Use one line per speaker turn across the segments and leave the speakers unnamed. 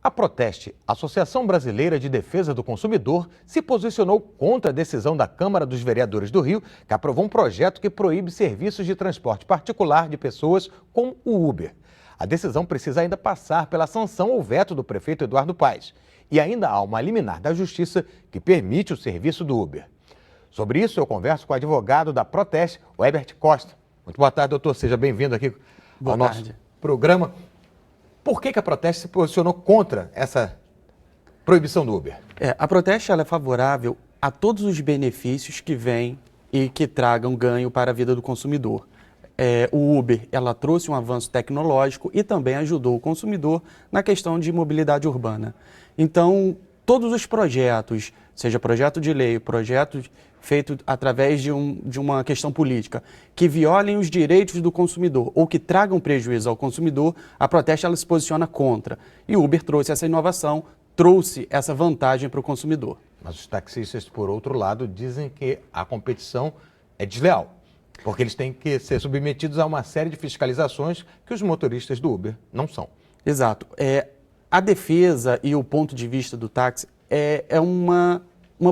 A Proteste, Associação Brasileira de Defesa do Consumidor, se posicionou contra a decisão da Câmara dos Vereadores do Rio, que aprovou um projeto que proíbe serviços de transporte particular de pessoas como o Uber. A decisão precisa ainda passar pela sanção ou veto do prefeito Eduardo Paes. E ainda há uma liminar da Justiça que permite o serviço do Uber. Sobre isso, eu converso com o advogado da Proteste, o Herbert Costa. Muito boa tarde, doutor. Seja bem-vindo aqui ao nosso programa. Por que a Proteste se posicionou contra essa proibição do Uber?
A Proteste ela é favorável a todos os benefícios que vêm e que tragam ganho para a vida do consumidor. O Uber ela trouxe um avanço tecnológico e também ajudou o consumidor na questão de mobilidade urbana. Então, todos os projetos, seja projeto de lei, projeto feito através de uma questão política, que violem os direitos do consumidor ou que tragam prejuízo ao consumidor, a Proteste ela se posiciona contra. E o Uber trouxe essa inovação, trouxe essa vantagem para o consumidor.
Mas os taxistas, por outro lado, dizem que a competição é desleal, porque eles têm que ser submetidos a uma série de fiscalizações que os motoristas do Uber não são.
Exato. A defesa e o ponto de vista do táxi é uma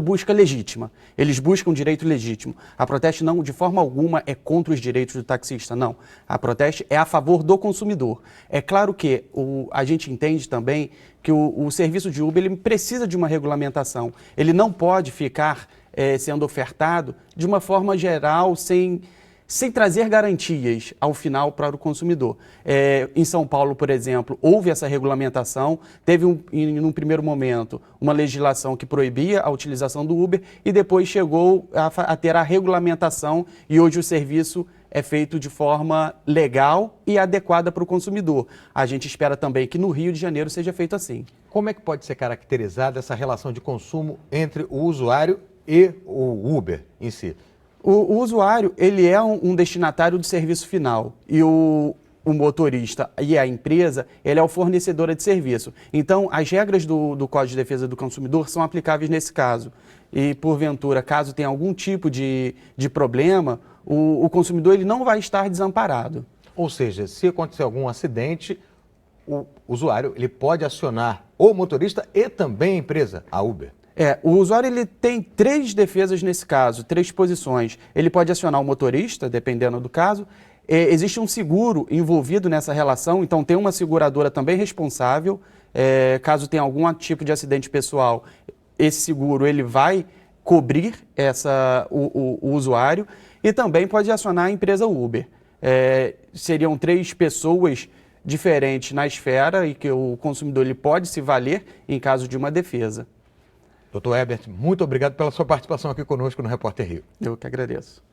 busca legítima. Eles buscam direito legítimo. A Proteste não, de forma alguma, é contra os direitos do taxista, não. A Proteste é a favor do consumidor. É claro que a gente entende também que o serviço de Uber ele precisa de uma regulamentação. Ele não pode ficar sendo ofertado de uma forma geral, sem trazer garantias ao final para o consumidor. Em São Paulo, por exemplo, houve essa regulamentação, teve num primeiro momento uma legislação que proibia a utilização do Uber e depois chegou a ter a regulamentação e hoje o serviço é feito de forma legal e adequada para o consumidor. A gente espera também que no Rio de Janeiro seja feito assim.
Como é que pode ser caracterizada essa relação de consumo entre o usuário e o Uber em si?
O usuário, ele é um destinatário do serviço final e o motorista e a empresa, ele é o fornecedor de serviço. Então, as regras do Código de Defesa do Consumidor são aplicáveis nesse caso. E, porventura, caso tenha algum tipo de problema, o consumidor ele não vai estar desamparado.
Ou seja, se acontecer algum acidente, o usuário ele pode acionar o motorista e também a empresa, a Uber.
O usuário ele tem 3 defesas nesse caso, 3 posições. Ele pode acionar o motorista, dependendo do caso. Existe um seguro envolvido nessa relação, então tem uma seguradora também responsável. Caso tenha algum tipo de acidente pessoal, esse seguro ele vai cobrir o usuário e também pode acionar a empresa Uber. Seriam 3 pessoas diferentes na esfera e que o consumidor ele pode se valer em caso de uma defesa.
Doutor Herbert, muito obrigado pela sua participação aqui conosco no Repórter Rio.
Eu que agradeço.